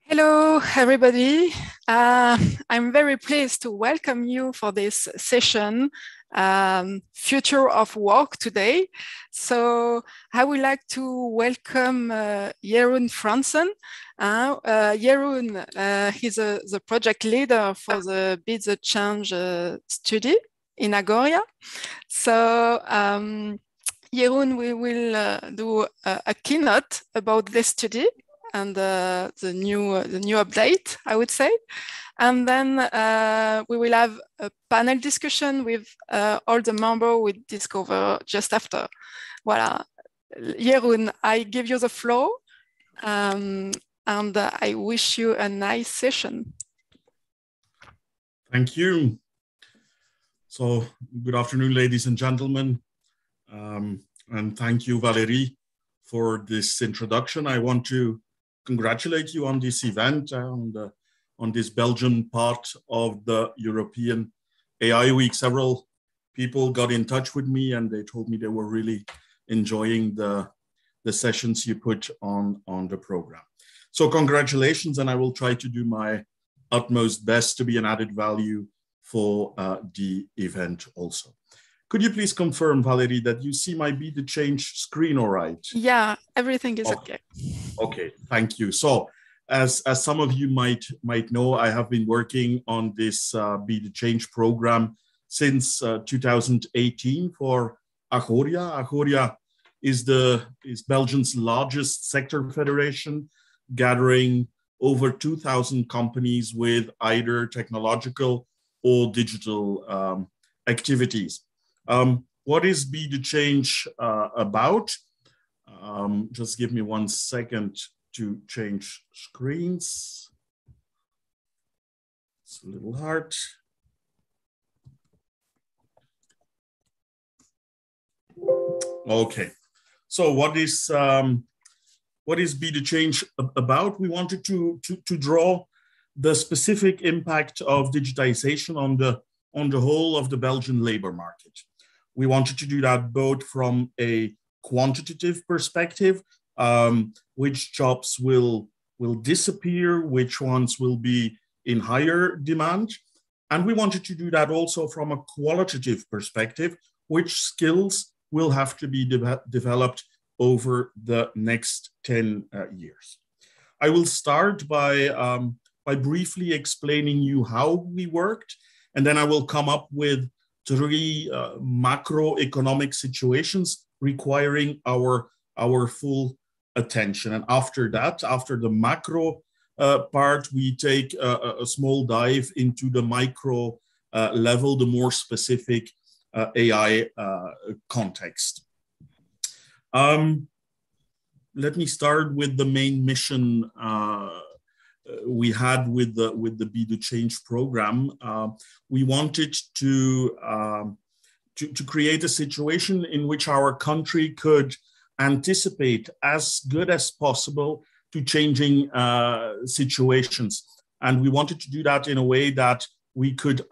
Hello, everybody. I'm very pleased to welcome you for this session, Future of Work today. So I would like to welcome Jeroen Fransen. Jeroen, he's the project leader for the Be the Change study in Agoria. So Jeroen, we will do a keynote about this study and the new update, I would say. And then we will have a panel discussion with all the members we discover just after. Voilà. Jeroen, I give you the floor, and I wish you a nice session. Thank you. So good afternoon, ladies and gentlemen. And thank you, Valérie, for this introduction. I want to congratulate you on this event and on this Belgian part of the European AI Week. Several people got in touch with me and they told me they were really enjoying the sessions you put on the program. So congratulations, and I will try to do my utmost best to be an added value for the event also. Could you please confirm, Valérie, that you see my Be the Change screen all right? Yeah, everything is okay. Okay, thank you. So as some of you might know, I have been working on this Be the Change program since 2018 for Agoria. Agoria is Belgium's largest sector federation, gathering over 2,000 companies with either technological or digital activities. What is Be the Change about? Just give me 1 second to change screens. It's a little hard. Okay, so what is Be the Change about? We wanted to draw the specific impact of digitization on the whole of the Belgian labor market. We wanted to do that both from a quantitative perspective, which jobs will disappear, which ones will be in higher demand. And we wanted to do that also from a qualitative perspective, which skills will have to be developed over the next 10 years. I will start by briefly explaining you how we worked, and then I will come up with 3 macroeconomic situations requiring our full attention. And after that, after the macro part, we take a small dive into the micro level, the more specific AI context. Let me start with the main mission we had with the Be the Change program. We wanted to create a situation in which our country could anticipate as good as possible to changing situations. And we wanted to do that in a way that we could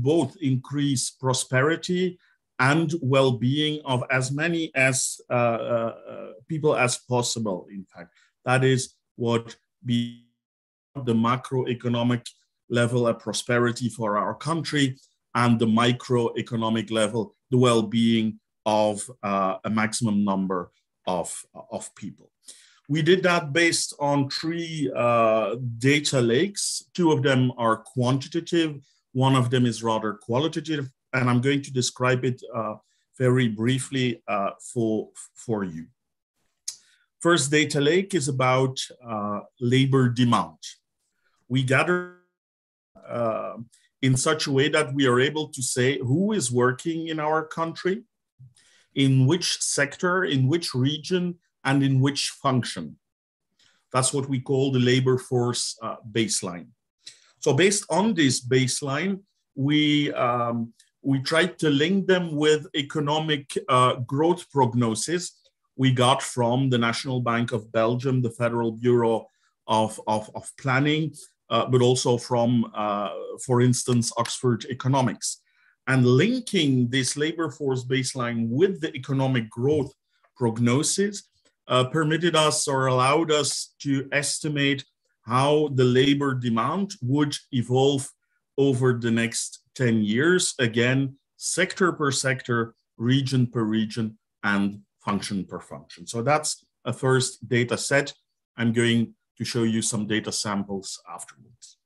both increase prosperity and well-being of as many people as possible. In fact, that is what be the macroeconomic level of prosperity for our country, and the microeconomic level, the well-being of a maximum number of people. We did that based on 3 data lakes. 2 of them are quantitative, 1 of them is rather qualitative, and I'm going to describe it very briefly for you. First data lake is about labor demand. We gather in such a way that we are able to say who is working in our country, in which sector, in which region, and in which function. That's what we call the labor force baseline. So based on this baseline, we tried to link them with economic growth prognosis we got from the National Bank of Belgium, the Federal Bureau of Planning, but also from, for instance, Oxford Economics. and linking this labor force baseline with the economic growth prognosis permitted us or allowed us to estimate how the labor demand would evolve over the next 10 years, again, sector per sector, region per region, and function per function. So that's a first data set. I'm going to show you some data samples afterwards.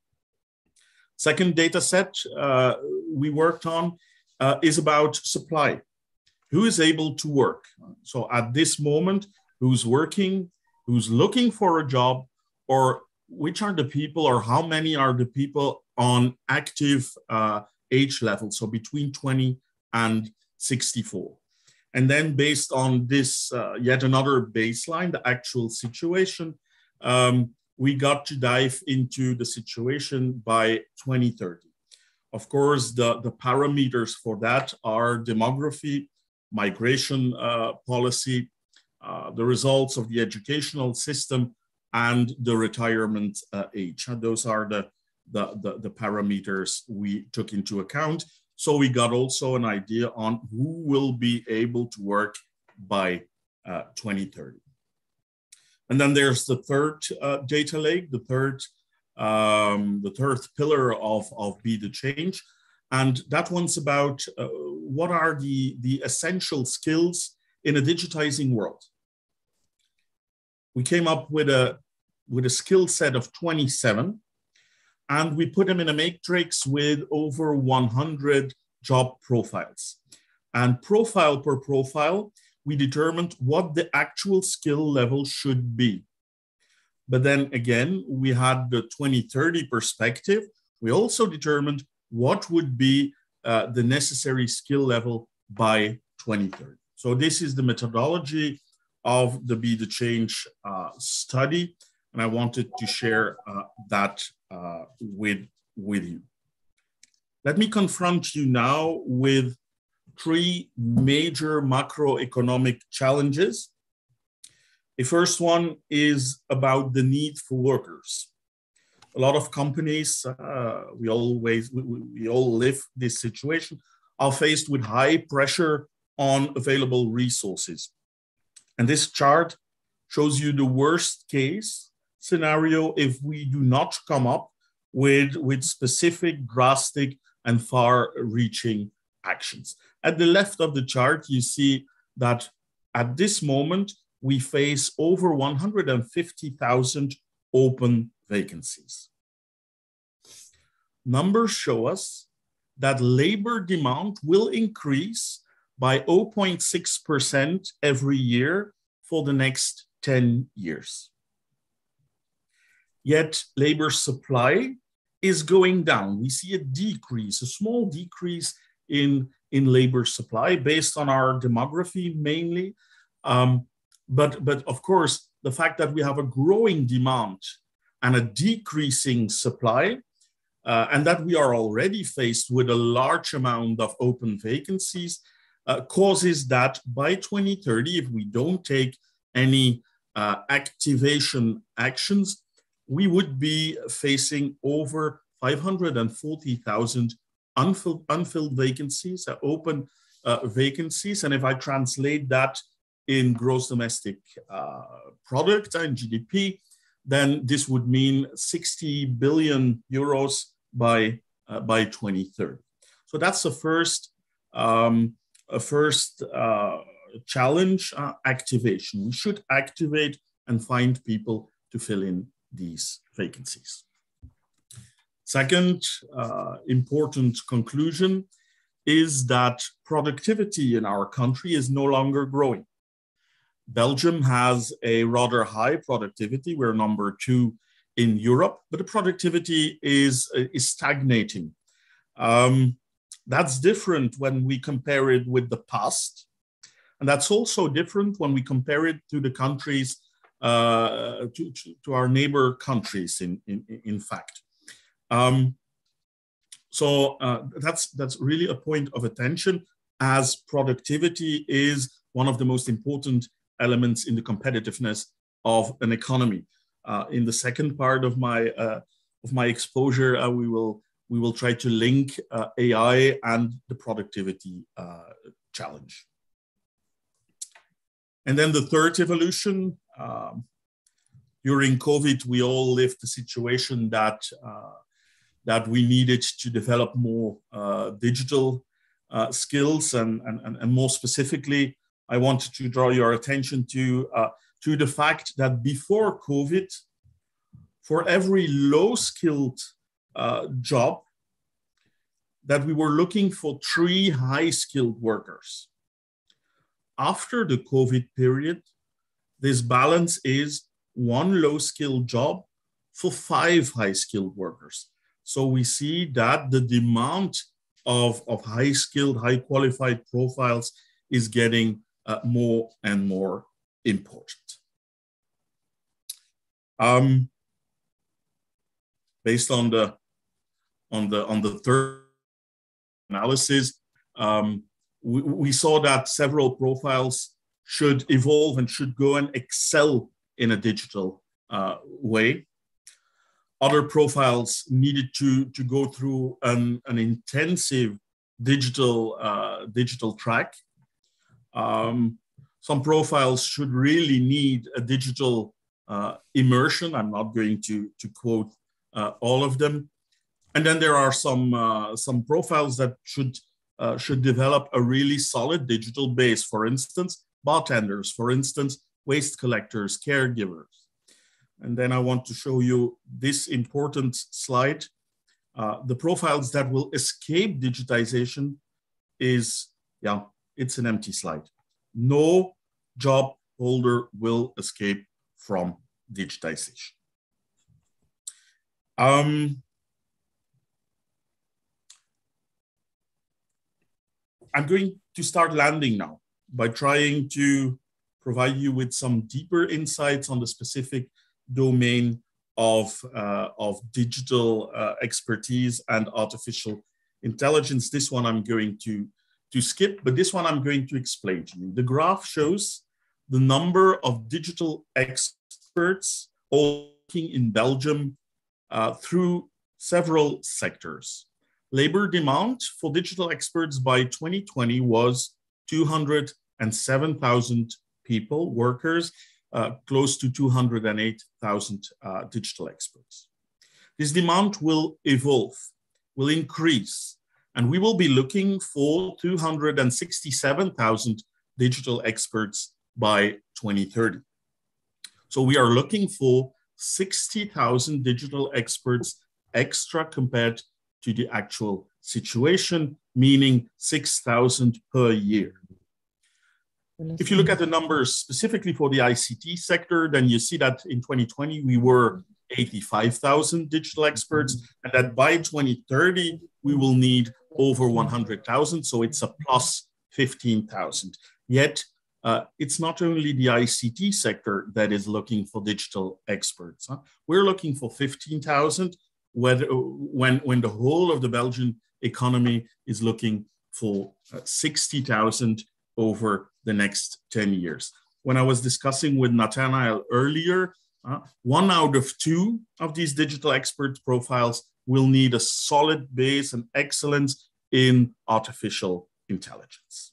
Second data set we worked on is about supply. Who is able to work? So at this moment, who's working, who's looking for a job, or which are the people, or how many are the people on active age level, so between 20 and 64. And then based on this yet another baseline, the actual situation, we got to dive into the situation by 2030. Of course, the parameters for that are demography, migration policy, the results of the educational system, and the retirement age. Those are the parameters we took into account. So we got also an idea on who will be able to work by 2030. And then there's the third data lake, the third pillar of Be the Change. And that one's about what are the essential skills in a digitizing world. We came up with a skill set of 27, and we put them in a matrix with over 100 job profiles. And profile per profile, we determined what the actual skill level should be. But then again, we had the 2030 perspective. We also determined what would be the necessary skill level by 2030. So this is the methodology of the Be the Change study. And I wanted to share that with you. Let me confront you now with three major macroeconomic challenges. The first one is about the need for workers. A lot of companies, we all live this situation, are faced with high pressure on available resources. And this chart shows you the worst case scenario if we do not come up with specific, drastic, and far-reaching actions. At the left of the chart, you see that at this moment, we face over 150,000 open vacancies. Numbers show us that labor demand will increase by 0.6% every year for the next 10 years. Yet labor supply is going down. We see a decrease, a small decrease in labor supply based on our demography mainly. But of course, the fact that we have a growing demand and a decreasing supply, and that we are already faced with a large amount of open vacancies, causes that by 2030, if we don't take any activation actions, we would be facing over 540,000 unfilled vacancies, open vacancies. And if I translate that in gross domestic product and GDP, then this would mean 60 billion euros by 2030. So that's the first challenge, activation. We should activate and find people to fill in these vacancies. Second important conclusion is that productivity in our country is no longer growing. Belgium has a rather high productivity. We're number 2 in Europe, but the productivity is stagnating. That's different when we compare it with the past. And that's also different when we compare it to the countries, to our neighbor countries, in fact. So that's really a point of attention, as productivity is one of the most important elements in the competitiveness of an economy. In the second part of my exposure, we will we will try to link AI and the productivity challenge. And then the third evolution, during COVID, we all lived the situation that we needed to develop more digital skills, and more specifically, I wanted to draw your attention to the fact that before COVID, for every low-skilled job, that we were looking for 3 high-skilled workers. After the COVID period, this balance is 1 low-skilled job for 5 high-skilled workers. So we see that the demand of high-skilled, high-qualified profiles is getting more and more important. Based on the third analysis, we saw that several profiles should evolve and should go and excel in a digital way. Other profiles needed to go through an intensive digital track. Some profiles should really need a digital immersion. I'm not going to quote all of them. And then there are some profiles that should develop a really solid digital base. For instance, bartenders, for instance, waste collectors, caregivers. And then I want to show you this important slide. The profiles that will escape digitization is, it's an empty slide. No job holder will escape from digitization. I'm going to start landing now by trying to provide you with some deeper insights on the specific domain of digital expertise and artificial intelligence. This one I'm going to skip, but this one I'm going to explain to you. The graph shows the number of digital experts working in Belgium through several sectors. Labor demand for digital experts by 2020 was 207,000 people, workers, close to 208,000 digital experts. This demand will evolve, will increase, and we will be looking for 267,000 digital experts by 2030. So we are looking for 60,000 digital experts extra compared to the actual situation, meaning 6,000 per year. If you look at the numbers specifically for the ICT sector, then you see that in 2020, we were 85,000 digital experts, and that by 2030, we will need over 100,000. So it's a plus 15,000. Yet, it's not only the ICT sector that is looking for digital experts. We're looking for 15,000 when the whole of the Belgian economy is looking for 60,000 over the next 10 years. When I was discussing with Nathanael earlier, 1 out of 2 of these digital expert profiles will need a solid base and excellence in artificial intelligence.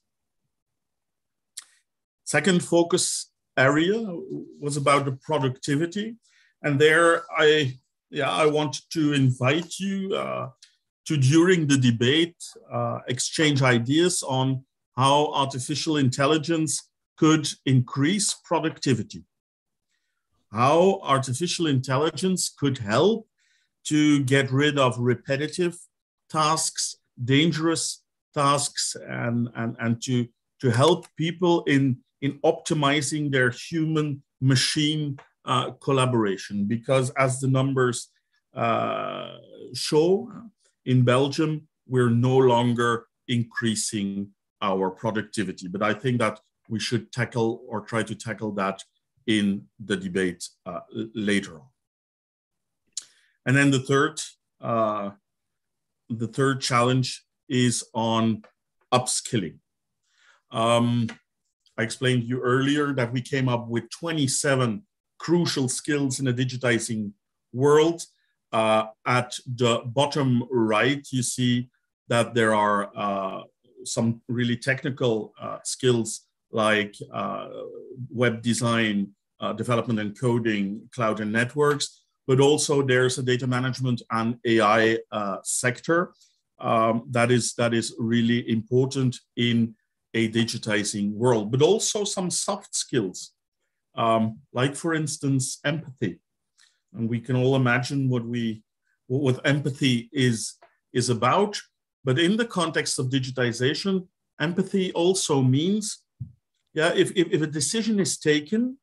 Second focus area was about the productivity. And there I want to invite you to, during the debate, exchange ideas on how artificial intelligence could increase productivity, how artificial intelligence could help to get rid of repetitive tasks, dangerous tasks, and to help people in optimizing their human-machine collaboration. Because as the numbers show, in Belgium, we're no longer increasing our productivity. But I think that we should tackle or try to tackle that in the debate later on. And then the third challenge is on upskilling. I explained to you earlier that we came up with 27 crucial skills in a digitizing world. At the bottom right, you see that there are some really technical skills like web design, development and coding, cloud and networks, but also there's a data management and AI sector that is really important in a digitizing world, but also some soft skills, like for instance, empathy. And we can all imagine what empathy is about. But in the context of digitization, empathy also means, if a decision is taken,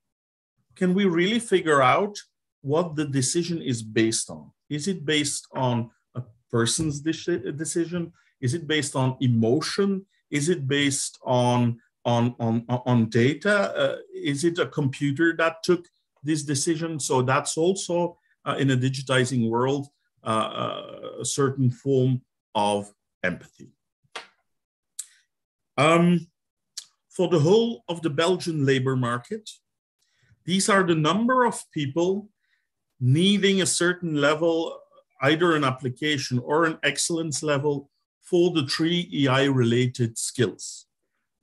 can we really figure out what the decision is based on? Is it based on a person's decision? Is it based on emotion? Is it based on data? Is it a computer that took this decision? So that's also in a digitizing world a certain form of empathy. For the whole of the Belgian labor market, these are the number of people needing a certain level, either an application or an excellence level for the 3 EI-related skills.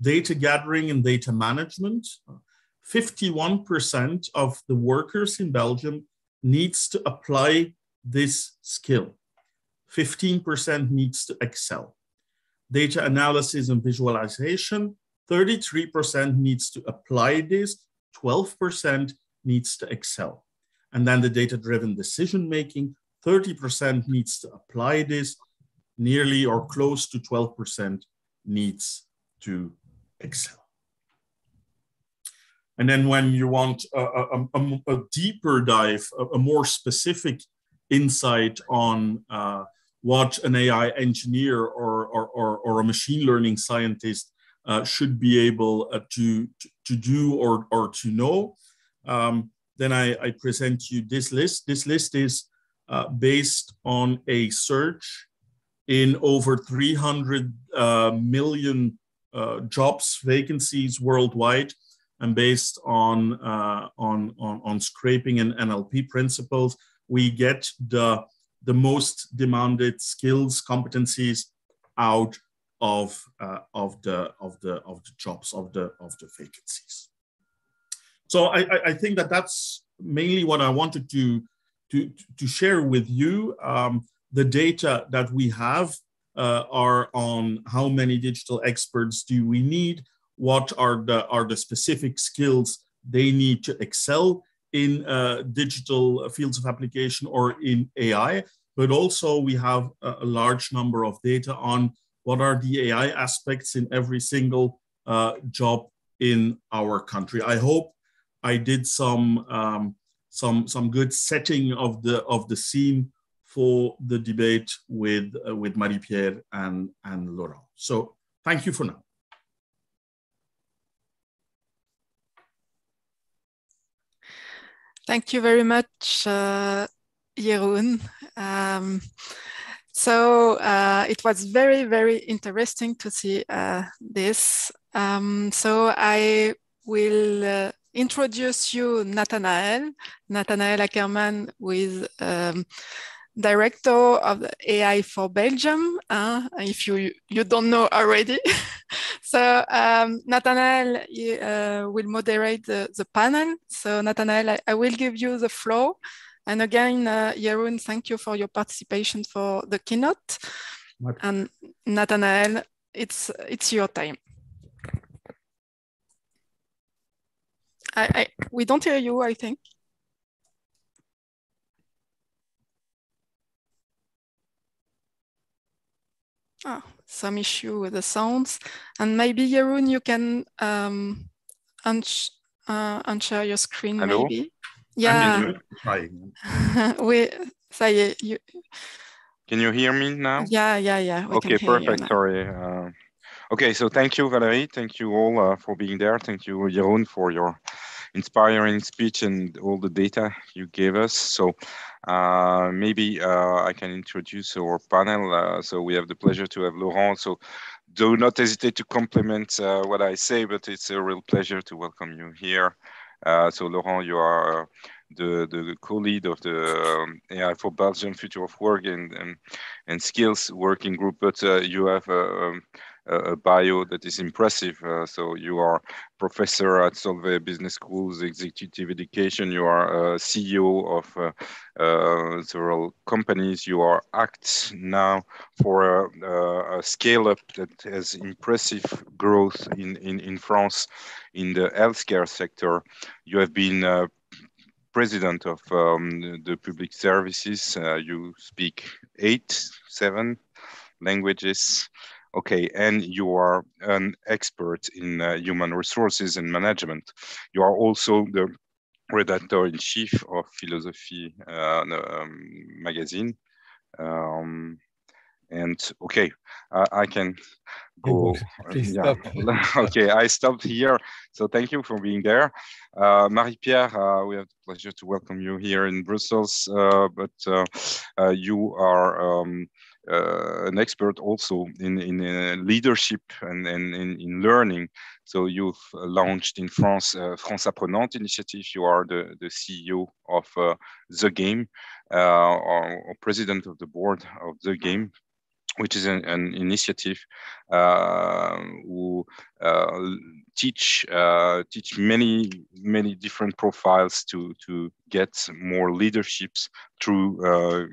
Data gathering and data management. 51% of the workers in Belgium needs to apply this skill. 15% needs to excel. Data analysis and visualization, 33% needs to apply this, 12% needs to excel. And then the data-driven decision-making, 30% needs to apply this, nearly or close to 12% needs to excel. And then when you want a deeper dive, a more specific insight on what an AI engineer or a machine learning scientist should be able to do or to know, then I present you this list. This list is based on a search in over 300 million jobs, vacancies worldwide, and based on scraping and NLP principles, we get the most demanded skills, competencies out of the jobs, of the vacancies. So I think that's mainly what I wanted to share with you. The data that we have are on how many digital experts do we need, what are the specific skills they need to excel in digital fields of application or in AI, but also we have a large number of data on what are the AI aspects in every single job in our country. I hope I did some good setting of the scene for the debate with Marie-Pierre and Laurent. So thank you for now. Thank you very much, Jeroen. So it was very, very interesting to see this. So I will introduce you Nathanael Ackerman, who is Director of AI for Belgium, if you don't know already. So Nathanael will moderate the panel. So Nathanael, I will give you the floor. And again, Jeroen, thank you for your participation for the keynote. And Nathanael, it's your time. We don't hear you, I think. Oh, some issue with the sounds. And maybe, Jeroen, you can unshare your screen. Hello? Maybe. Yeah. Can you hear me now? Yeah. Okay, perfect. Sorry. Okay, so thank you, Valerie. Thank you all for being there. Thank you, Jeroen, for your inspiring speech and all the data you gave us. So maybe I can introduce our panel. So we have the pleasure to have Laurent. So do not hesitate to compliment what I say, but it's a real pleasure to welcome you here. So Laurent, you are the co-lead of the AI for Belgium Future of Work and Skills Working Group, but you have a bio that is impressive. So you are professor at Solvay Business School's Executive Education. You are CEO of several companies. You are act now for a scale-up that has impressive growth in France in the healthcare sector. You have been president of the public services. You speak 7 languages. Okay, and you are an expert in human resources and management. You are also the redactor-in-chief of Philosophy magazine. And okay, I can go. Please yeah. stop. Okay, I stopped here. So thank you for being there. Marie-Pierre, we have the pleasure to welcome you here in Brussels, but you are an expert also in leadership and in learning. So you've launched in France France Apprenante initiative. You are the CEO of The Game, or president of the board of The Game, which is an initiative who teach many different profiles to get more leaderships through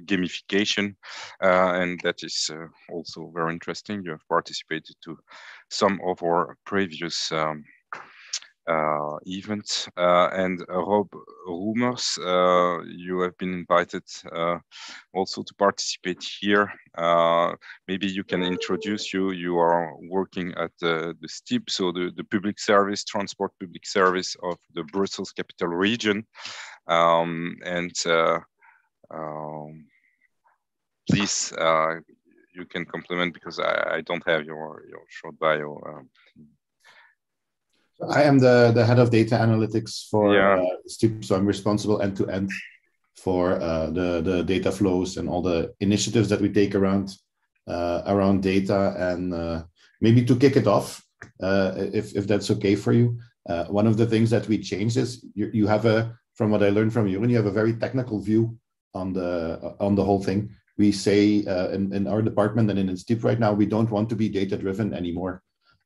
gamification, and that is also very interesting. You have participated to some of our previous event. And Rob Rumors, you have been invited also to participate here. Maybe you can introduce you. You are working at the STIB, so the public service, transport public service of the Brussels capital region. Please, you can complement because I don't have your short bio. I am the head of data analytics for STIB, so I'm responsible end-to-end for the data flows and all the initiatives that we take around data. And maybe to kick it off, if that's okay for you, one of the things that we changed is you have from what I learned from you, and you have a very technical view on the whole thing. We say in our department and in STIB right now, we don't want to be data-driven anymore.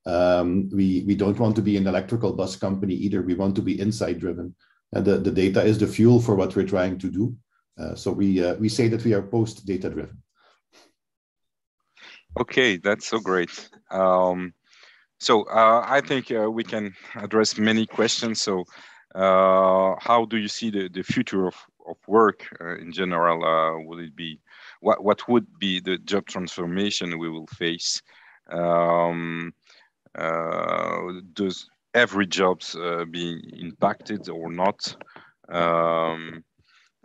We don't want to be an electrical bus company either. We want to be insight driven. The data is the fuel for what we're trying to do. So we say that we are post data driven. Okay, that's so great. So I think we can address many questions. So how do you see the future of work in general? Will it be what would be the job transformation we will face? Does every jobs being impacted or not?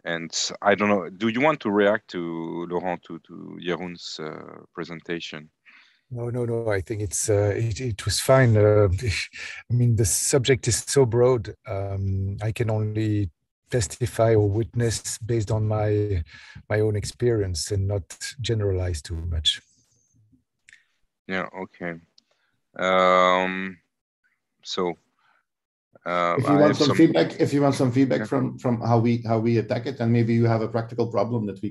And I don't know, do you want to react to Laurent, to Jeroen's presentation? No. I think it was fine. I mean, the subject is so broad. I can only testify or witness based on my own experience and not generalize too much. Yeah. Okay. So if you want some feedback from how we attack it, and maybe you have a practical problem that we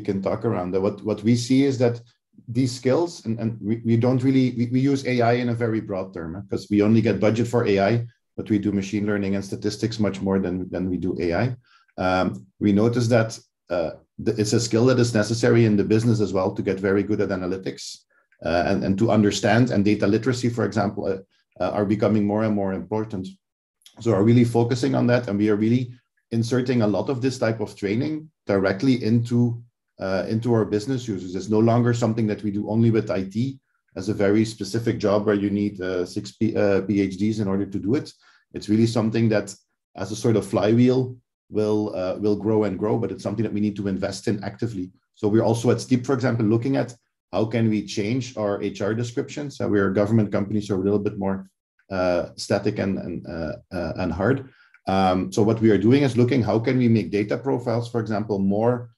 can talk around. What we see is that these skills, and we don't really we use AI in a very broad term, because we only get budget for AI, but we do machine learning and statistics much more than we do AI. We notice that it's a skill that is necessary in the business as well to get very good at analytics. And to understand, and data literacy, for example, are becoming more and more important. So we're really focusing on that, and we are really inserting a lot of this type of training directly into our business users. It's no longer something that we do only with IT as a very specific job where you need 6 PhDs in order to do it. It's really something that, as a sort of flywheel, will grow and grow, but it's something that we need to invest in actively. So we're also at STIB, for example, looking at how can we change our HR descriptions? We're a government company, so we're a little bit more static and hard. So what we are doing is looking how can we make data profiles, for example, more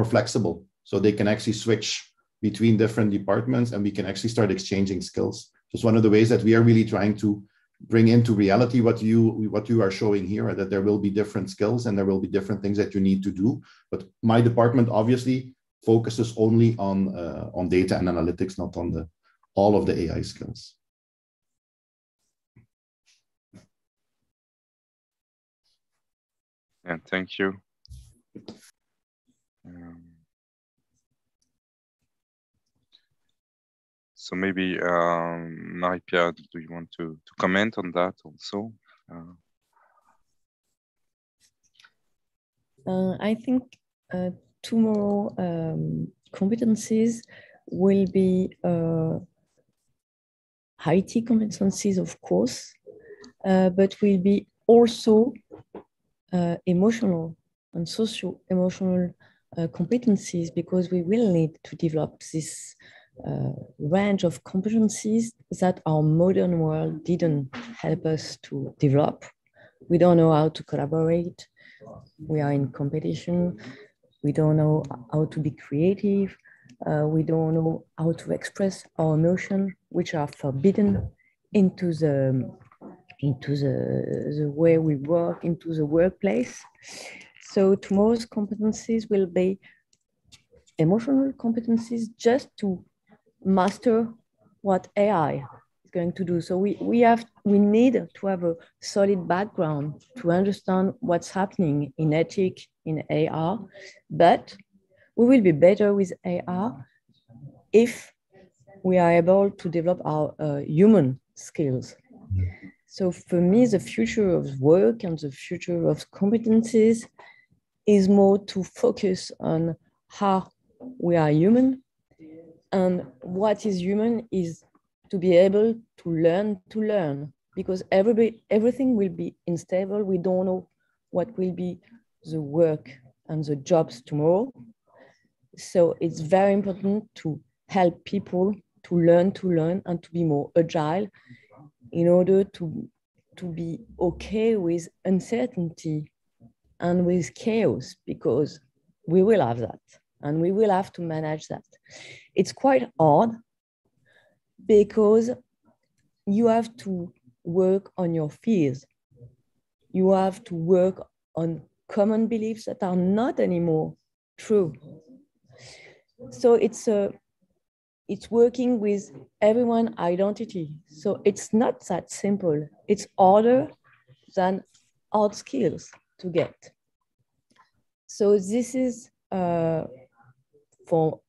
flexible, so they can actually switch between different departments, and we can actually start exchanging skills. Just one of the ways that we are really trying to bring into reality what you are showing here, that there will be different skills and there will be different things that you need to do. But my department obviously focuses only on data and analytics, not on all of the AI skills. Yeah, thank you. So maybe Marie-Pierre, do you want to comment on that also? I think tomorrow competencies will be IT competencies, of course, but will be also emotional and socio-emotional competencies, because we will need to develop this range of competencies that our modern world didn't help us to develop. We don't know how to collaborate. We are in competition. We don't know how to be creative. We don't know how to express our emotions, which are forbidden into the way we work, into the workplace. So tomorrow's competencies will be emotional competencies, just to master what AI is going to do. So we need to have a solid background to understand what's happening in ethics, in AR, but we will be better with AR if we are able to develop our human skills. So for me, the future of work and the future of competencies is more to focus on how we are human, and what is human is to be able to learn, because everything will be unstable. We don't know what will be the work and the jobs tomorrow. So it's very important to help people to learn and to be more agile, in order to be okay with uncertainty and with chaos, because we will have that and we will have to manage that. It's quite hard because you have to work on your fears. You have to work on common beliefs that are not anymore true. So it's working with everyone's identity. So it's not that simple. It's harder than hard skills to get. So this is, from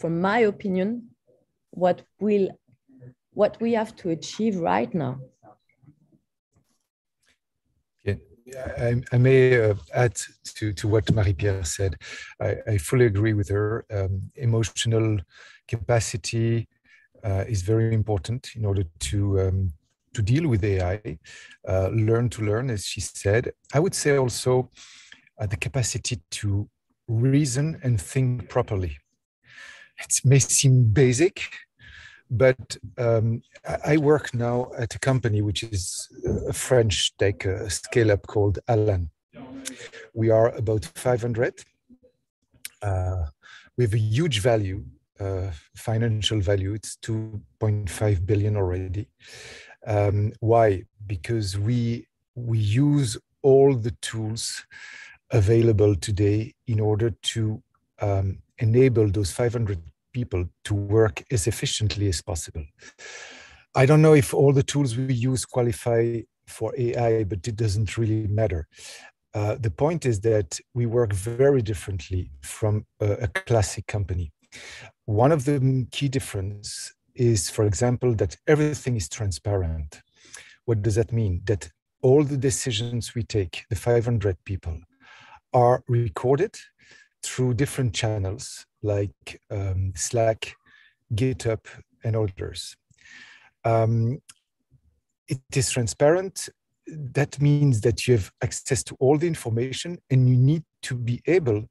my opinion, what we have to achieve right now. Yeah, I may add to what Marie-Pierre said. I fully agree with her. Emotional capacity is very important in order to deal with AI. Learn to learn, as she said. I would say also the capacity to reason and think properly. It may seem basic, but I work now at a company which is a French tech scale-up called Alan. We are about 500. We have a huge value, financial value. It's 2.5 billion already. Why? Because we use all the tools available today in order to enable those 500 people to work as efficiently as possible. I don't know if all the tools we use qualify for AI, but it doesn't really matter. The point is that we work very differently from a classic company. One of the key differences is, for example, that everything is transparent. What does that mean? That all the decisions we take, the 500 people, are recorded through different channels like Slack, GitHub, and others. It is transparent. That means that you have access to all the information, and you need to be able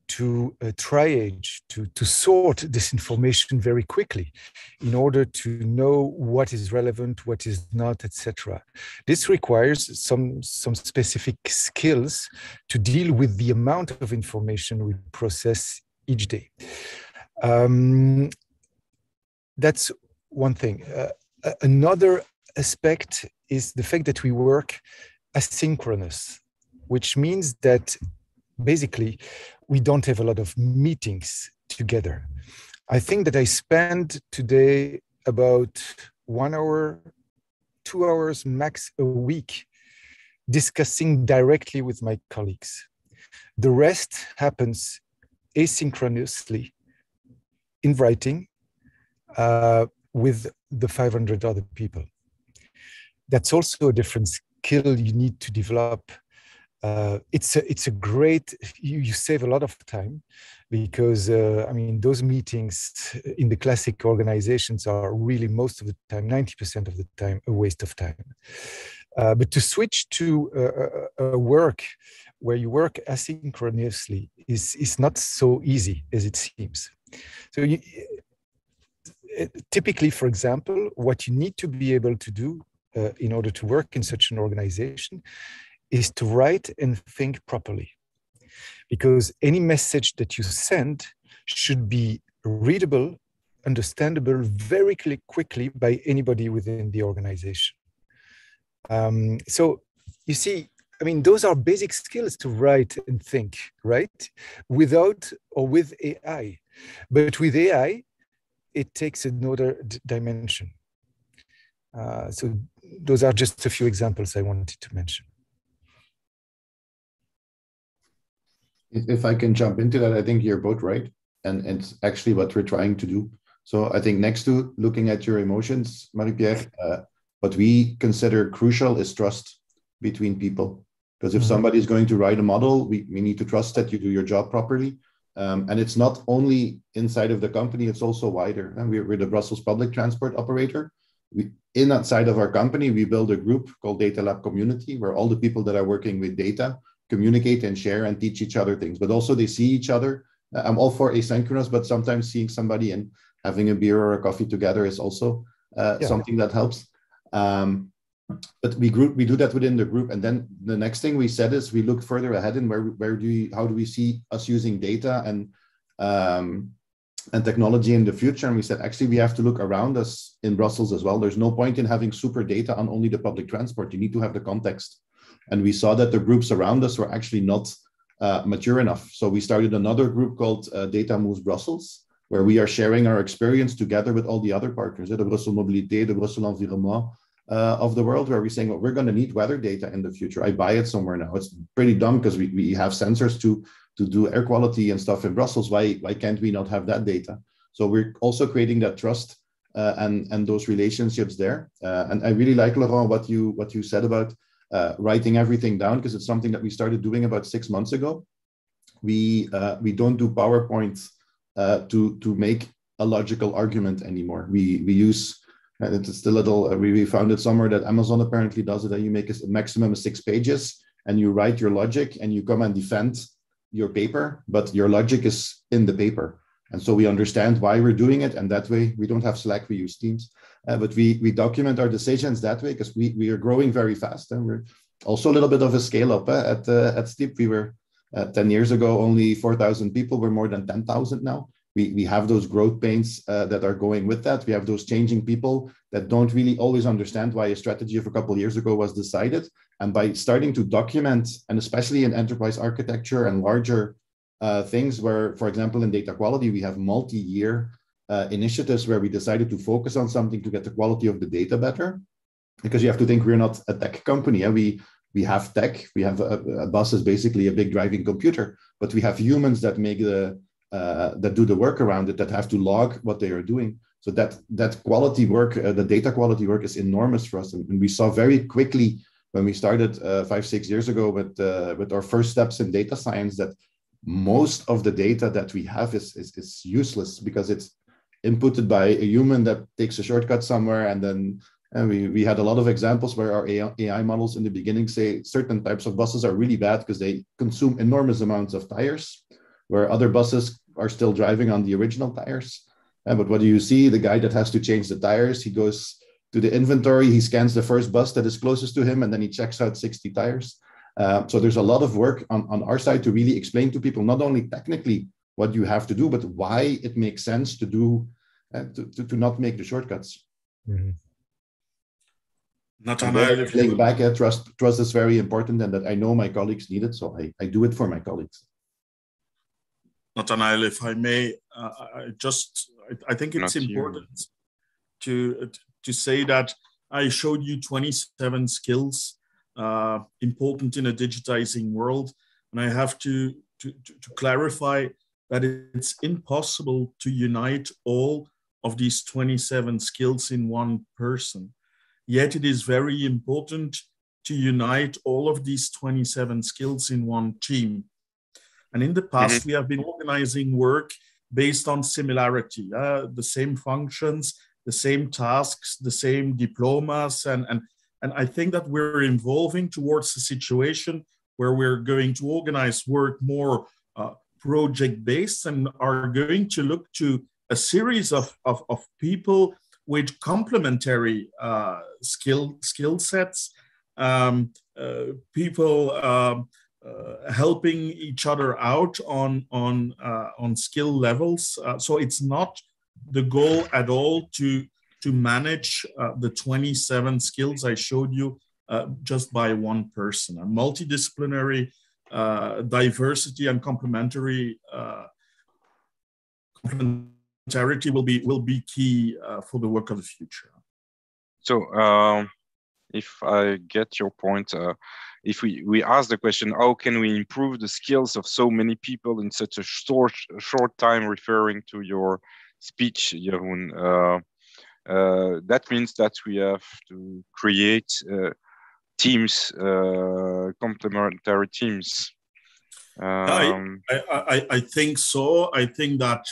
to triage, to sort this information very quickly in order to know what is relevant, what is not, etc. This requires some specific skills to deal with the amount of information we process each day. That's one thing. Another aspect is the fact that we work asynchronous, which means that basically we don't have a lot of meetings together. I think that I spend today about 1 hour, 2 hours max a week discussing directly with my colleagues. The rest happens asynchronously in writing with the 500 other people. That's also a different skill you need to develop. It's a great, you save a lot of time because, I mean, those meetings in the classic organizations are really most of the time, 90% of the time, a waste of time. But to switch to a work where you work asynchronously is not so easy as it seems. So typically, for example, what you need to be able to do in order to work in such an organization is to write and think properly. Because any message that you send should be readable, understandable very quickly by anybody within the organization. So you see, I mean, those are basic skills to write and think, right? Without or with AI. But with AI, it takes another dimension. So those are just a few examples I wanted to mention. If I can jump into that, I think you're both right. And it's actually what we're trying to do. So I think next to looking at your emotions, Marie-Pierre, what we consider crucial is trust between people. Because if somebody is going to write a model, we need to trust that you do your job properly. And it's not only inside of the company, it's also wider. And we're the Brussels public transport operator. In that side of our company, we build a group called Data Lab Community, where all the people that are working with data communicate and share and teach each other things, but also they see each other. I'm all for asynchronous, but sometimes seeing somebody and having a beer or a coffee together is also something that helps. But we do that within the group. And then the next thing we said is we look further ahead and how do we see us using data and technology in the future? And we said, actually, we have to look around us in Brussels as well. There's no point in having super data on only the public transport. You need to have the context. And we saw that the groups around us were actually not mature enough. So we started another group called Data Moves Brussels, where we are sharing our experience together with all the other partners, the Brussels Mobilité, the Brussels Environnement of the world, where we're saying, well, we're going to need weather data in the future. I buy it somewhere now. It's pretty dumb because we have sensors to do air quality and stuff in Brussels. Why can't we not have that data? So we're also creating that trust and those relationships there. And I really like, Laurent, what you said about writing everything down, because it's something that we started doing about 6 months ago. We don't do PowerPoint to make a logical argument anymore. We use, it's the little, we found it somewhere that Amazon apparently does it, that you make a maximum of 6 pages and you write your logic and you come and defend your paper, but your logic is in the paper. And so we understand why we're doing it. And that way we don't have Slack, we use Teams. But we document our decisions that way because we are growing very fast. And we're also a little bit of a scale up at Steep. We were 10 years ago, only 4,000 people. We're more than 10,000 now. We have those growth pains that are going with that. We have those changing people that don't really always understand why a strategy of a couple of years ago was decided. And by starting to document, and especially in enterprise architecture and larger things where, for example, in data quality, we have multi-year initiatives where we decided to focus on something to get the quality of the data better. Because you have to think we're not a tech company. We have tech. We have a bus is basically a big driving computer, but we have humans that make that do the work around it, that have to log what they are doing. So that quality work, the data quality work, is enormous for us. And we saw very quickly when we started 5-6 years ago with our first steps in data science that most of the data that we have is useless because it's inputted by a human that takes a shortcut somewhere. And then we had a lot of examples where our AI models in the beginning say certain types of buses are really bad because they consume enormous amounts of tires, where other buses are still driving on the original tires. But what do you see? The guy that has to change the tires, he goes to the inventory, he scans the first bus that is closest to him, and then he checks out 60 tires. So there's a lot of work on our side to really explain to people, not only technically what you have to do, but why it makes sense to do, to not make the shortcuts. Mm-hmm. Nathanael, playing back, trust is very important, and that I know my colleagues need it, so I do it for my colleagues. Nathanael, if I may, I think it's important to say that I showed you 27 skills important in a digitizing world, and I have to clarify that it's impossible to unite all of these 27 skills in one person. Yet it is very important to unite all of these 27 skills in one team. And in the past, we have been organizing work based on similarity, the same functions, the same tasks, the same diplomas. And I think that we're evolving towards a situation where we're going to organize work more project-based and are going to look to a series of people with complementary skill sets, people helping each other out on skill levels. So it's not the goal at all to manage the 27 skills I showed you just by one person. A multidisciplinary diversity and complementarity will be key for the work of the future. So if I get your point, if we ask the question, how can we improve the skills of so many people in such a short time, referring to your speech, Jeroen, that means that we have to create teams, complementary teams. I think so. I think that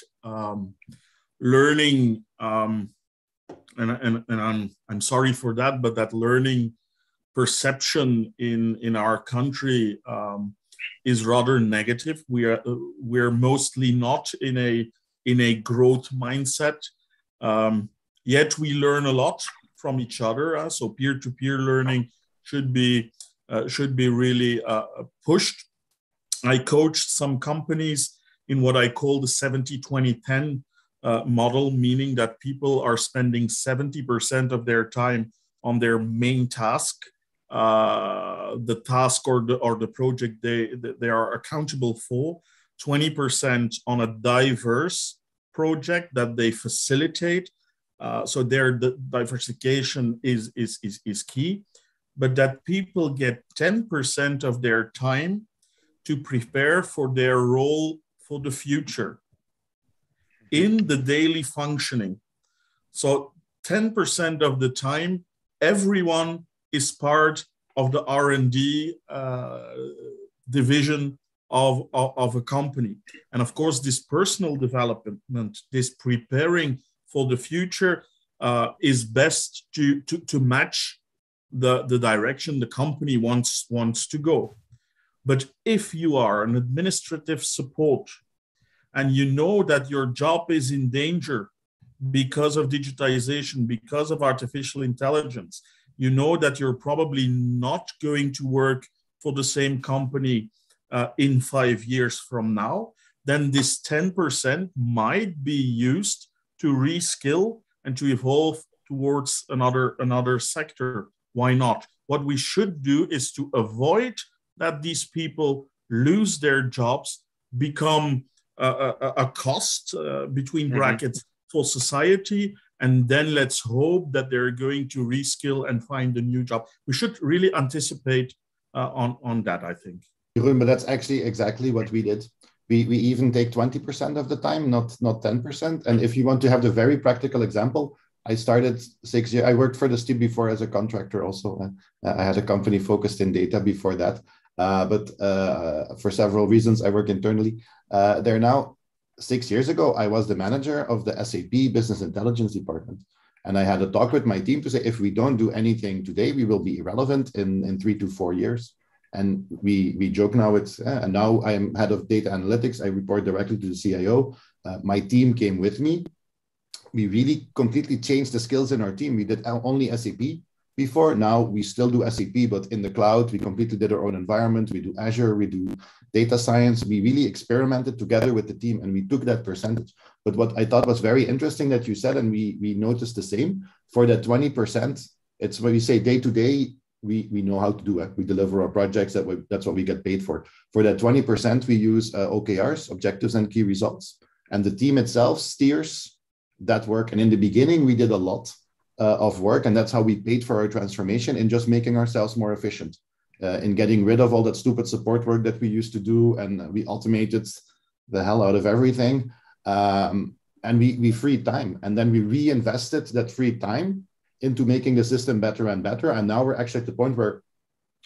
learning, and I'm sorry for that, but that learning perception in our country is rather negative. We're mostly not in a growth mindset. Yet we learn a lot from each other. So peer-to-peer learning should be really pushed. I coached some companies in what I call the 70-20-10 model, meaning that people are spending 70% of their time on their main task, the task or the project they are accountable for, 20% on a diverse project that they facilitate. So their diversification is key, but that people get 10% of their time to prepare for their role for the future in the daily functioning. So 10% of the time, everyone is part of the R&D division of a company. And of course, this personal development, this preparing for the future is best to match the direction the company wants to go. But if you are an administrative support and you know that your job is in danger because of digitization, because of artificial intelligence, you know that you're probably not going to work for the same company in 5 years from now, then this 10% might be used to reskill and to evolve towards another sector. Why not? What we should do is to avoid that these people lose their jobs, become a cost between brackets for society, and then let's hope that they're going to reskill and find a new job. We should really anticipate on that, I think. But that's actually exactly what we did. We even take 20% of the time, not 10%. And if you want to have the very practical example, I started 6 years. I worked for the STIB before as a contractor also. I had a company focused in data before that. But for several reasons, I work internally. There now, 6 years ago, I was the manager of the SAP Business Intelligence Department. And I had a talk with my team to say, if we don't do anything today, we will be irrelevant in 3 to 4 years. And we joke now, and now I am head of data analytics. I report directly to the CIO. My team came with me. We really completely changed the skills in our team. We did only SAP before. Now we still do SAP, but in the cloud, we completely did our own environment. We do Azure, we do data science. We really experimented together with the team, and we took that percentage. But what I thought was very interesting that you said, and we noticed the same, for that 20%, It's when we say day to day, we know how to do it. We deliver our projects. That's what we get paid for. For that 20%, we use OKRs, objectives and key results. And the team itself steers that work. And in the beginning, we did a lot of work, and that's how we paid for our transformation, in just making ourselves more efficient, in getting rid of all that stupid support work that we used to do. And we automated the hell out of everything. And we freed time. And then we reinvested that free time into making the system better and better. And now we're actually at the point where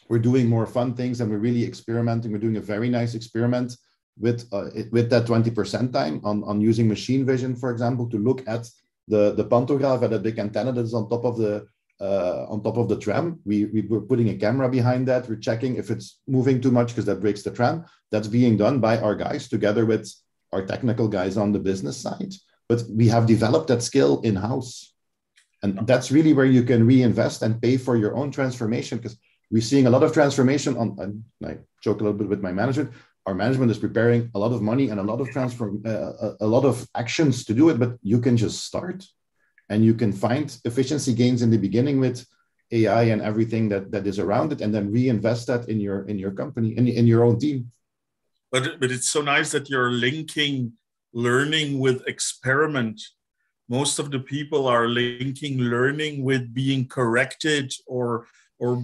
we're doing more fun things, and we're really experimenting. We're doing a very nice experiment with that 20% time on using machine vision, for example, to look at the pantograph at a big antenna that is on top of the tram. We're putting a camera behind that. We're checking if it's moving too much, because that breaks the tram. That's being done by our guys together with our technical guys on the business side. But we have developed that skill in-house. And that's really where you can reinvest and pay for your own transformation, because we're seeing a lot of transformation and I joke a little bit with my management. Our management is preparing a lot of money and a lot of actions to do it, but you can just start, and you can find efficiency gains in the beginning with AI and everything that is around it, and then reinvest that in your company, in your own team. But it's so nice that you're linking learning with experiment. Most of the people are linking learning with being corrected or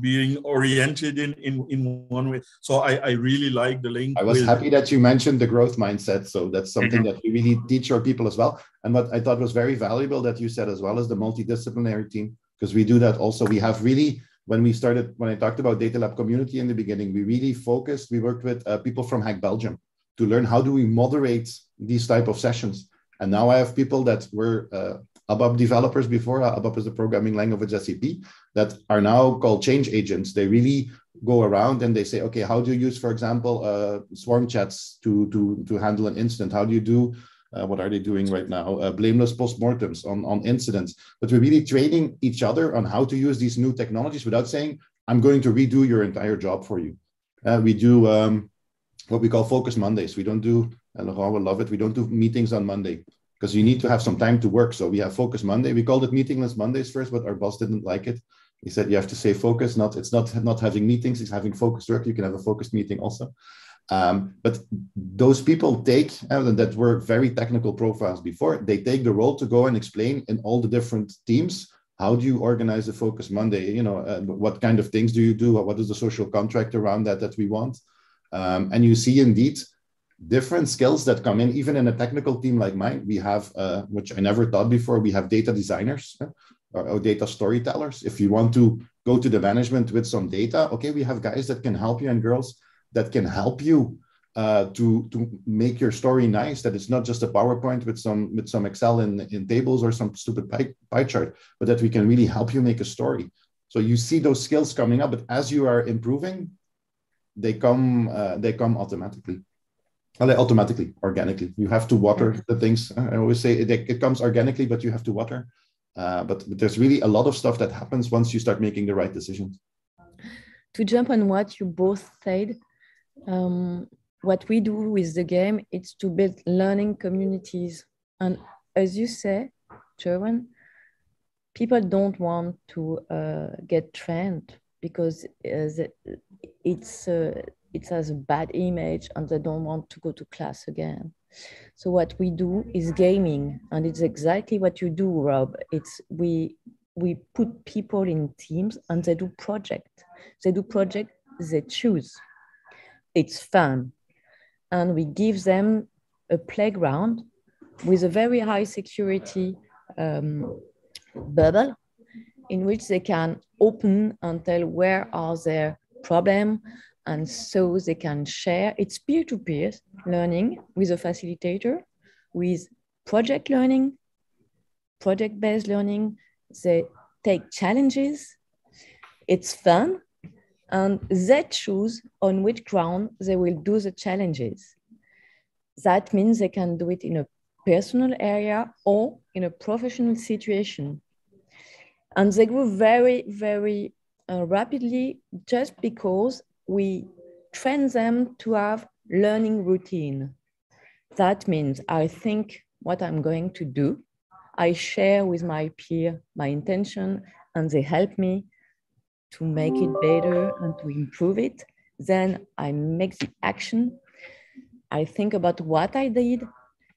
being oriented in one way. So I really like the link. I was happy that you mentioned the growth mindset. So that's something that we really teach our people as well. And what I thought was very valuable that you said as well, is the multidisciplinary team, because we do that also. We have really, when I talked about Data Lab community in the beginning, we really focused. We worked with people from Hack Belgium to learn how do we moderate these type of sessions. And now I have people that were ABAP developers before. ABAP is the programming language at SAP, that are now called change agents. They really go around and they say, okay, how do you use, for example, swarm chats to handle an incident? How do you do, what are they doing right now? Blameless postmortems on incidents. But we're really training each other on how to use these new technologies without saying, I'm going to redo your entire job for you. We do what we call Focus Mondays. We don't do, and Laurent will love it, we don't do meetings on Monday, because you need to have some time to work. So we have Focus Monday. We called it Meetingless Mondays first, but our boss didn't like it. He said, you have to say focus, it's not having meetings, it's having focused work. You can have a focused meeting also. But those people take, that were very technical profiles before, they take the role to go and explain in all the different teams, how do you organize a Focus Monday? What kind of things do you do? What is the social contract around that we want? And you see indeed different skills that come in, even in a technical team like mine. We have, which I never thought before, we have data designers or data storytellers. If you want to go to the management with some data, okay, we have guys that can help you, and girls that can help you to make your story nice, that it's not just a PowerPoint with some Excel in tables or some stupid pie chart, but that we can really help you make a story. So you see those skills coming up, but as you are improving, they come automatically. Automatically, organically. You have to water the things. I always say it comes organically, but you have to water. But there's really a lot of stuff that happens once you start making the right decisions. To jump on what you both said, what we do with the game is to build learning communities. And as you say, Gerwin, people don't want to get trained because it has a bad image and they don't want to go to class again. So what we do is gaming, and it's exactly what you do, Rob. It's we put people in teams and they do project. They do project they choose. It's fun. And we give them a playground with a very high security bubble in which they can open and tell where are their problems, and so they can share. It's peer-to-peer learning with a facilitator, with project learning, project-based learning. They take challenges. It's fun. And they choose on which ground they will do the challenges. That means they can do it in a personal area or in a professional situation. And they grew very, very rapidly just because we train them to have learning routine. That means I think what I'm going to do, I share with my peer my intention, and they help me to make it better and to improve it. Then I make the action. I think about what I did,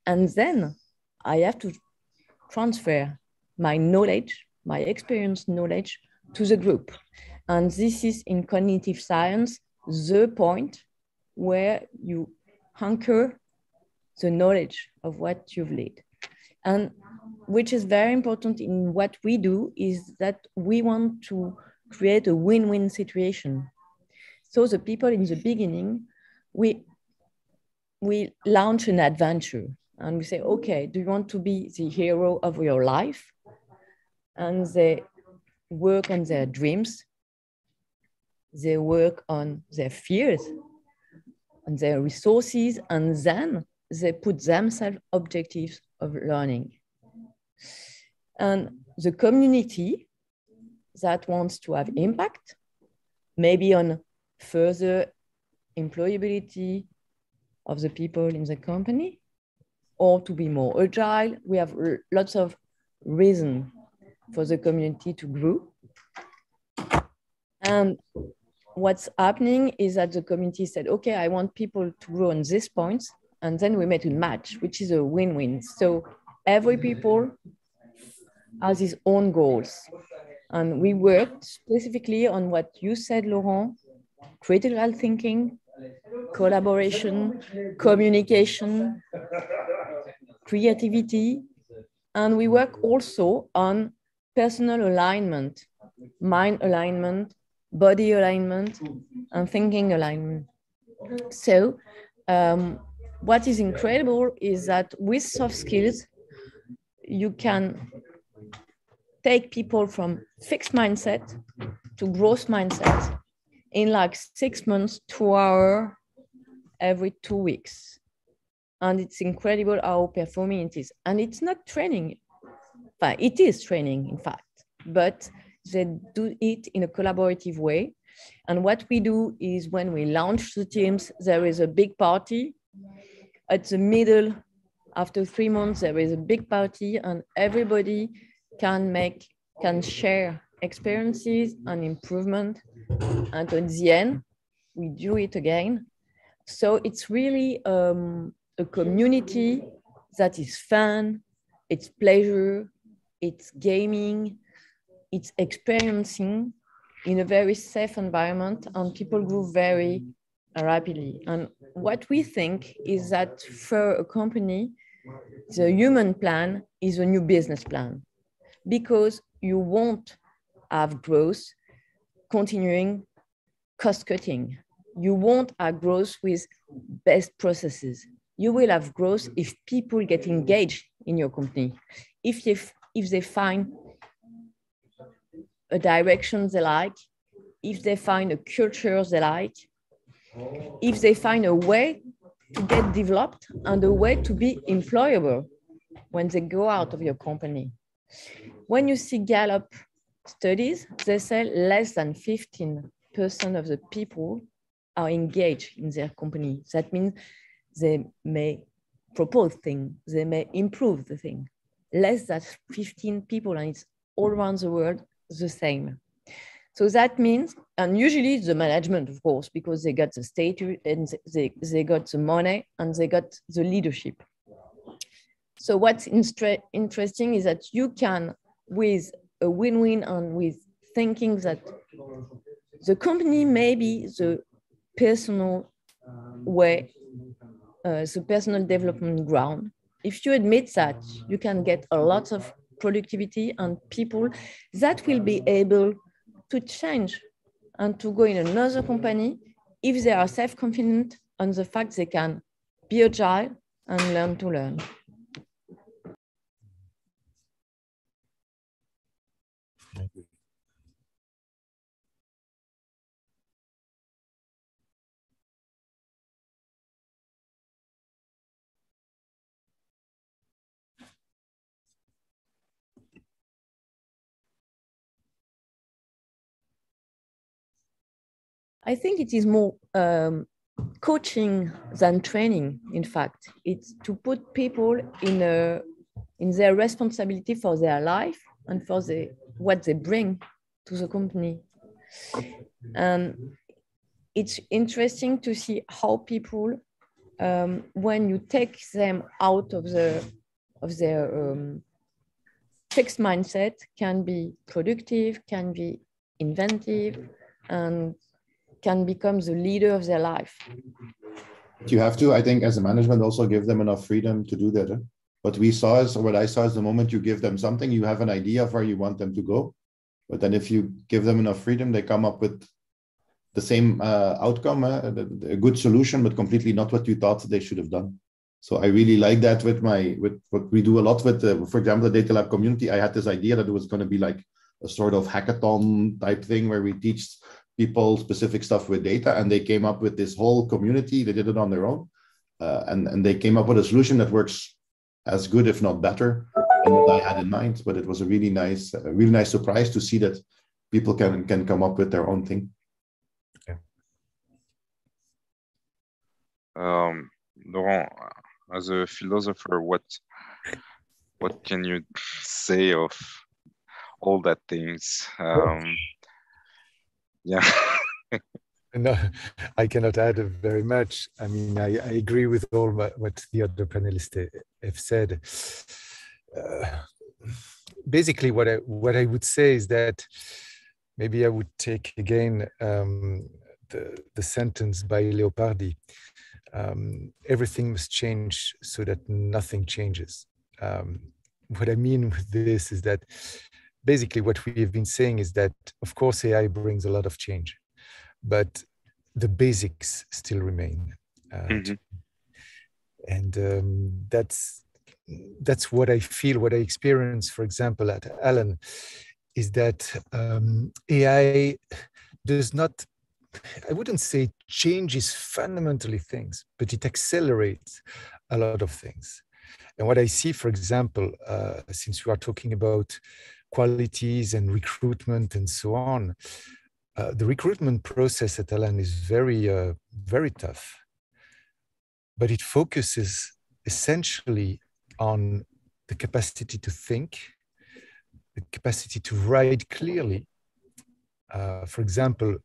and then I have to transfer my knowledge, my experience knowledge to the group. And this is in cognitive science, the point where you anchor the knowledge of what you've led. And which is very important in what we do is that we want to create a win-win situation. So the people in the beginning, we launch an adventure and we say, okay, do you want to be the hero of your life? And they work on their dreams. They work on their fears and their resources, and then they put themselves objectives of learning. And the community that wants to have impact, maybe on further employability of the people in the company, or to be more agile. We have lots of reasons for the community to grow. And what's happening is that the community said, okay, I want people to grow on these points. And then we made a match, which is a win-win. So every people has his own goals. And we worked specifically on what you said, Laurent, critical thinking, collaboration, communication, creativity. And we work also on personal alignment, mind alignment, body alignment, and thinking alignment. So what is incredible is that with soft skills, you can take people from fixed mindset to growth mindset in like 6 months, 2 hours, every 2 weeks. And it's incredible how performing it is. And it's not training. But it is training, in fact, but they do it in a collaborative way. And what we do is when we launch the teams, there is a big party. At the middle, after 3 months, there is a big party and everybody can share experiences and improvement. And at the end, we do it again. So it's really a community that is fun, it's pleasure, it's gaming, it's experiencing in a very safe environment, and people grow very rapidly. And what we think is that for a company, the human plan is a new business plan, because you won't have growth continuing cost cutting. You won't have growth with best processes. You will have growth if people get engaged in your company. If they find a direction they like, if they find a culture they like, if they find a way to get developed and a way to be employable when they go out of your company. When you see Gallup studies, they say less than 15% of the people are engaged in their company. That means they may propose things, they may improve the thing. Less than 15 people, and it's all around the world the same. So that means, and usually the management, of course, because they got the status and they got the money and they got the leadership. So what's interesting is that you can, with a win-win and with thinking that the company may be the personal way, the personal development ground. If you admit that, you can get a lot of productivity and people that will be able to change and to go in another company if they are self-confident on the fact they can be agile and learn to learn. I think it is more coaching than training. In fact, it's to put people in their responsibility for their life and for the what they bring to the company. And it's interesting to see how people, when you take them out of their fixed mindset, can be productive, can be inventive, and can become the leader of their life. You have to, I think, as a management, also give them enough freedom to do that. Huh? What we saw is, or what I saw is, the moment you give them something, you have an idea of where you want them to go. But then if you give them enough freedom, they come up with the same outcome, a good solution, but completely not what you thought they should have done. So I really like that with what we do a lot with, for example, the Data Lab community. I had this idea that it was going to be like a sort of hackathon type thing where we teach people specific stuff with data, and they came up with this whole community. They did it on their own, and they came up with a solution that works as good, if not better, than what I had in mind. But it was a really nice surprise to see that people can come up with their own thing. Laurent, as a philosopher, what can you say of all that things? Yeah. No, I cannot add very much. I mean, I agree with all what the other panelists have said. Basically, what I would say is that maybe I would take again the sentence by Leopardi. Everything must change so that nothing changes. What I mean with this is that basically what we have been saying is that, of course, AI brings a lot of change, but the basics still remain. And that's what I feel, what I experience, for example, at Allen, is that AI does not, I wouldn't say changes fundamentally things, but it accelerates a lot of things. And what I see, for example, since we are talking about qualities and recruitment and so on, the recruitment process at Allen is very, very tough, but it focuses essentially on the capacity to think, the capacity to write clearly. For example,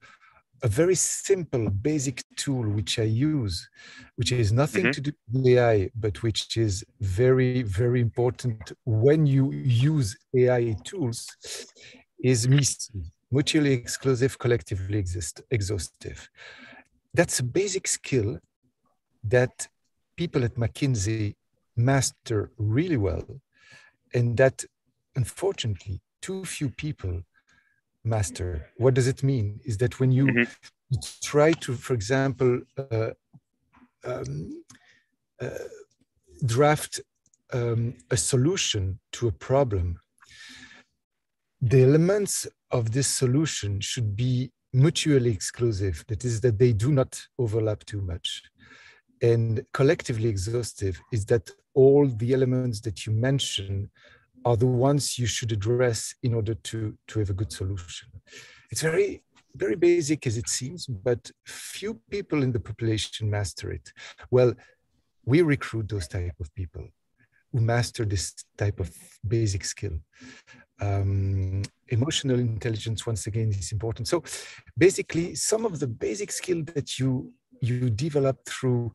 a very simple, basic tool which I use, which has nothing to do with AI, but which is very, very important when you use AI tools, is MISI, mutually exclusive, collectively exhaustive. That's a basic skill that people at McKinsey master really well, and that, unfortunately, too few people master. What does it mean? Is that when you try to, for example, draft a solution to a problem, the elements of this solution should be mutually exclusive. That is, that they do not overlap too much. And collectively exhaustive is that all the elements that you mention are the ones you should address in order to have a good solution. It's very, very basic as it seems, but few people in the population master it. Well, we recruit those type of people who master this type of basic skill. Emotional intelligence, once again, is important. So basically, some of the basic skill that you develop through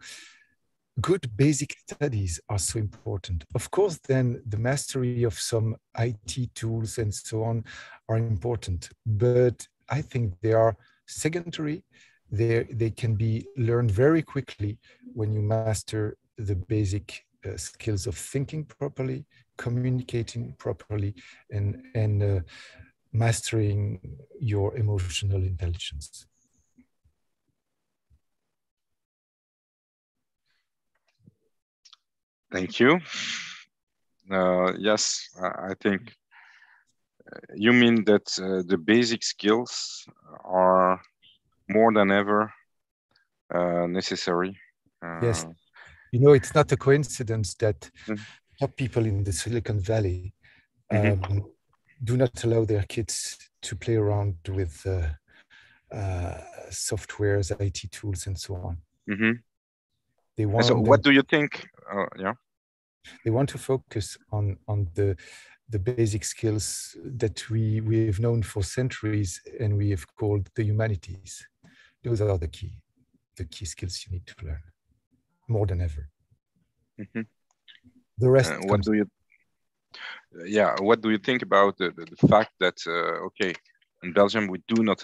good basic studies are so important. Of course, then the mastery of some IT tools and so on are important, but I think they are secondary. They can be learned very quickly when you master the basic skills of thinking properly, communicating properly, and mastering your emotional intelligence. Thank you. Yes, I think you mean that the basic skills are more than ever necessary. Yes. You know, it's not a coincidence that top people in the Silicon Valley do not allow their kids to play around with softwares, IT tools, and so on. They want so what do you think? Yeah. They want to focus on the basic skills that we have known for centuries and we have called the humanities. Those are the key skills you need to learn more than ever. Mm-hmm. The rest. What do you think about the fact that okay, in Belgium we do not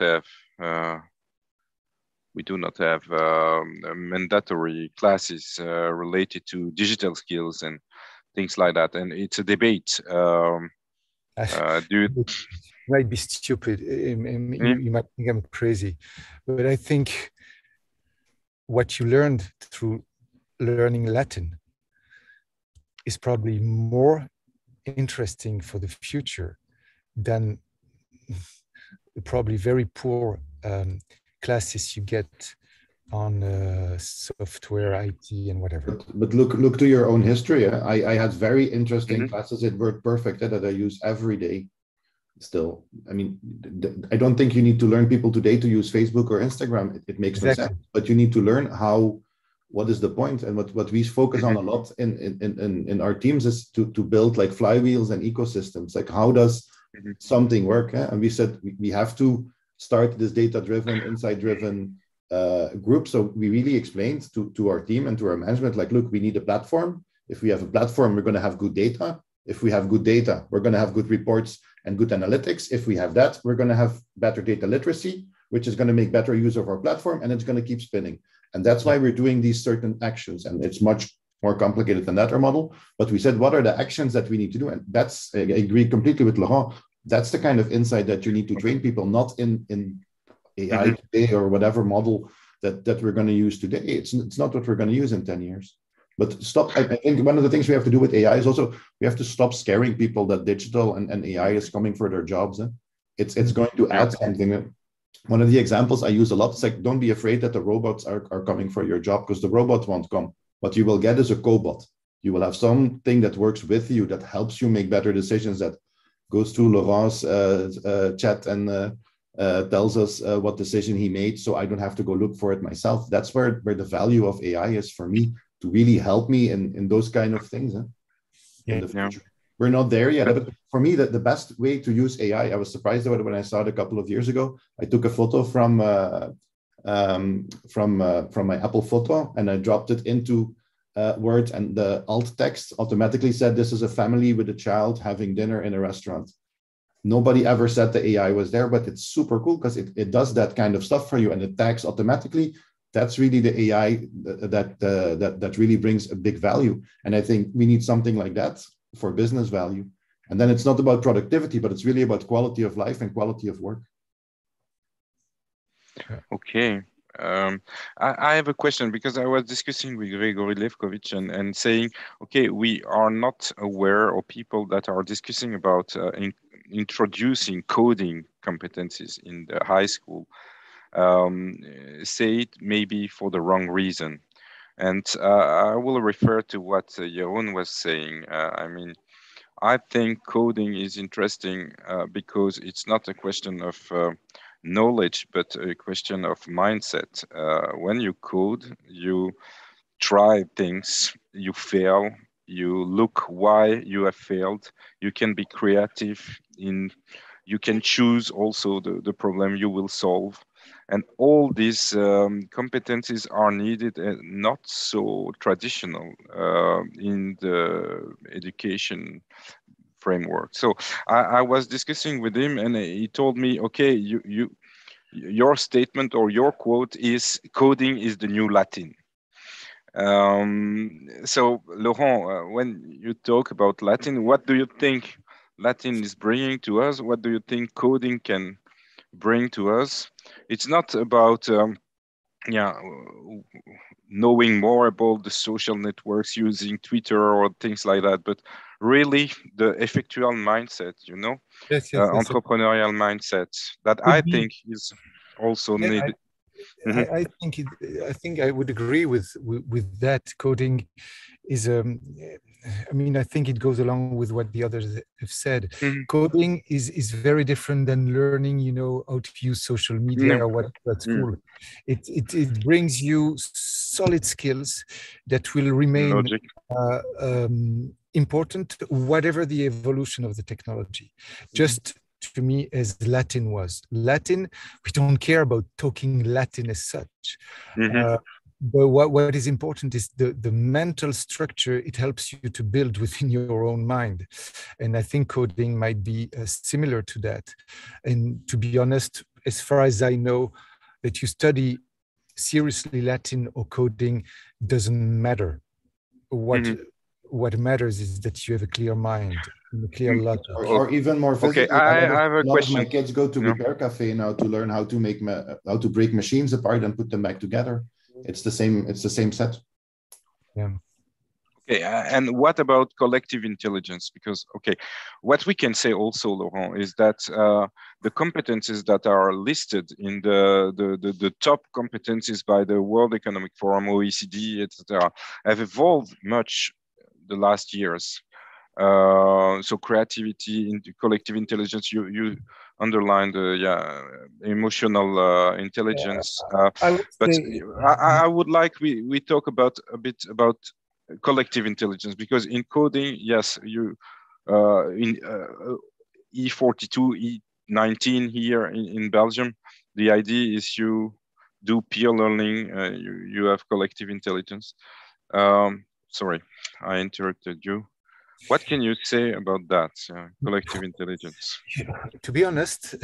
have mandatory classes related to digital skills and things like that, and it's a debate. You might be stupid. You might think I'm crazy, but I think what you learned through learning Latin is probably more interesting for the future than probably very poor classes you get on software, IT, and whatever. But look to your own history. I had very interesting classes in WordPerfect that I use every day. Still, I mean, I don't think you need to learn people today to use Facebook or Instagram. It makes no sense. But you need to learn what is the point, and what we focus on a lot in our teams is to build like flywheels and ecosystems. Like, how does something work? And we said we have to start this data-driven, insight-driven group. So we really explained to our team and to our management, like, look, we need a platform. If we have a platform, we're going to have good data. If we have good data, we're going to have good reports and good analytics. If we have that, we're going to have better data literacy, which is going to make better use of our platform, and it's going to keep spinning. And that's why we're doing these certain actions. And it's much more complicated than that, our model. But we said, what are the actions that we need to do? And that's, I agree completely with Laurent. That's the kind of insight that you need to train people, not in AI today or whatever model that we're going to use today. It's not what we're going to use in 10 years. But stop. I think one of the things we have to do with AI is also we have to stop scaring people that digital and AI is coming for their jobs. It's going to add something. One of the examples I use a lot is like, don't be afraid that the robots are coming for your job, because the robot won't come. What you will get is a cobot. You will have something that works with you, that helps you make better decisions, that goes through Laurent's chat and tells us what decision he made, so I don't have to go look for it myself. That's where the value of AI is for me, to really help me in those kind of things in the future. We're not there yet, but for me, the best way to use AI, I was surprised about it when I saw it a couple of years ago. I took a photo from my Apple photo and I dropped it into Word, and the alt text automatically said, this is a family with a child having dinner in a restaurant. Nobody ever said the AI was there, but it's super cool because it does that kind of stuff for you, and it tags automatically. That's really the AI that really brings a big value. And I think we need something like that for business value. And then it's not about productivity, but it's really about quality of life and quality of work. Okay. I have a question, because I was discussing with Gregory Levkovich and saying, okay, we are not aware of people that are discussing about introducing coding competencies in the high school. Say it maybe for the wrong reason. And I will refer to what Jeroen was saying. I mean, I think coding is interesting because it's not a question of knowledge, but a question of mindset. When you code, you try things, you fail, you look why you have failed, you can be creative, you can choose also the problem you will solve. And all these competencies are needed and not so traditional in the education framework. So I was discussing with him, and he told me, okay, your statement or your quote is, coding is the new Latin. So Laurent, when you talk about Latin, what do you think Latin is bringing to us? What do you think coding can bring to us? It's not about knowing more about the social networks, using Twitter or things like that, but really the effectual mindset, entrepreneurial mindset that I think is also needed. I think I would agree with that. Coding is I mean, I think it goes along with what the others have said. Coding is very different than learning, how to use social media or what at school. It brings you solid skills that will remain important, whatever the evolution of the technology. Just to me, as Latin was. Latin, we don't care about talking Latin as such. But what is important is the mental structure it helps you to build within your own mind. And I think coding might be similar to that. And to be honest, as far as I know, that you study seriously Latin or coding doesn't matter. What matters is that you have a clear mind, and a clear logic. Or even more physically. Okay, I have a question. A lot of my kids go to Repair Cafe now to learn how to make how to break machines apart and put them back together. It's the same. It's the same set. Yeah. Okay, and what about collective intelligence? Because what we can say also, Laurent, is that the competencies that are listed in the top competencies by the World Economic Forum, OECD, etc., have evolved much the last years. So creativity, collective intelligence, you underlined emotional intelligence. But I would like we talk a bit about collective intelligence, because in coding, yes, you in E42, E19 here in Belgium, the idea is you do peer learning, you have collective intelligence. Sorry, I interrupted you. What can you say about that, collective intelligence? To be honest,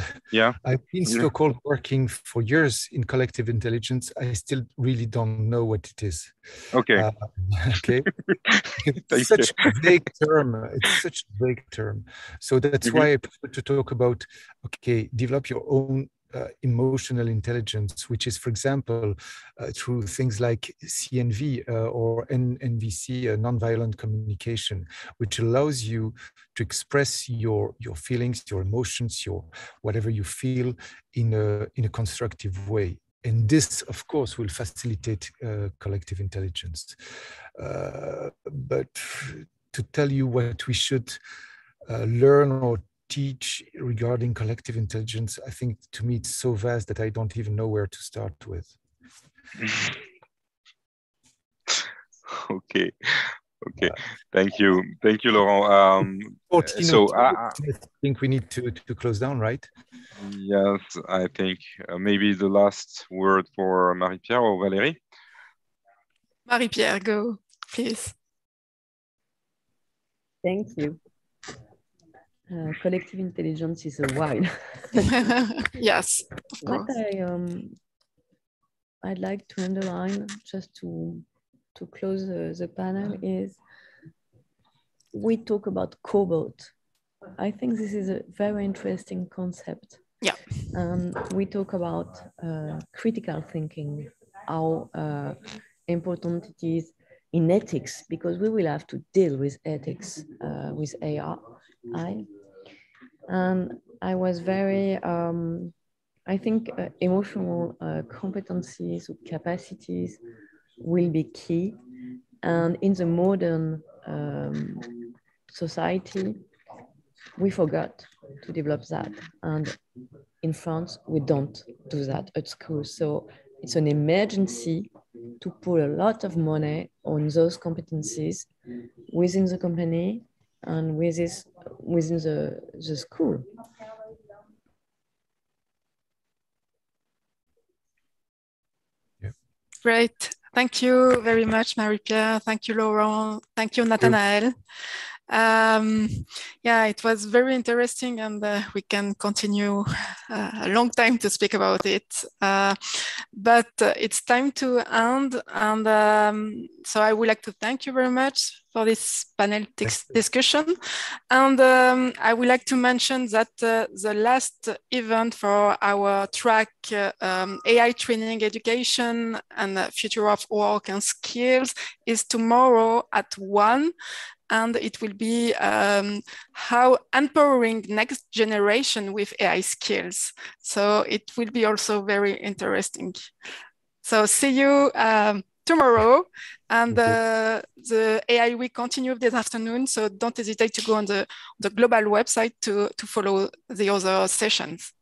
I've been so-called working for years in collective intelligence. I still really don't know what it is. Okay. Okay. It's such a vague term. It's such a vague term. So that's why I prefer to talk about, develop your own emotional intelligence, which is, for example, through things like CNV or NVC, nonviolent communication, which allows you to express your feelings, your emotions, your whatever you feel in a constructive way. And this, of course, will facilitate collective intelligence. But to tell you what we should learn or teach regarding collective intelligence, I think to me it's so vast that I don't even know where to start with. Okay. Thank you, Laurent. So I think we need to close down, right? Yes, I think maybe the last word for Marie-Pierre or Valérie. Marie-Pierre, go, please. Thank you. Collective intelligence is a wide. Yes, of course. What I'd like to underline, just to close the panel, is we talk about cobalt. I think this is a very interesting concept. Yeah. We talk about critical thinking, how important it is in ethics, because we will have to deal with ethics with AI. And I was very, I think emotional competencies or capacities will be key. And in the modern society, we forgot to develop that. And in France, we don't do that at school. So it's an emergency to put a lot of money on those competencies within the company and within the school. Yeah. Great. Thank you very much, Marie-Pierre. Thank you, Laurent. Thank you, Nathanael. It was very interesting, and we can continue a long time to speak about it. But it's time to end, and so I would like to thank you very much for this panel discussion. And I would like to mention that the last event for our track AI training education and future of work and skills is tomorrow at 1. And it will be how empowering next generation with AI skills. So it will be also very interesting. So see you tomorrow. And the AI week continue this afternoon. So don't hesitate to go on the global website to follow the other sessions.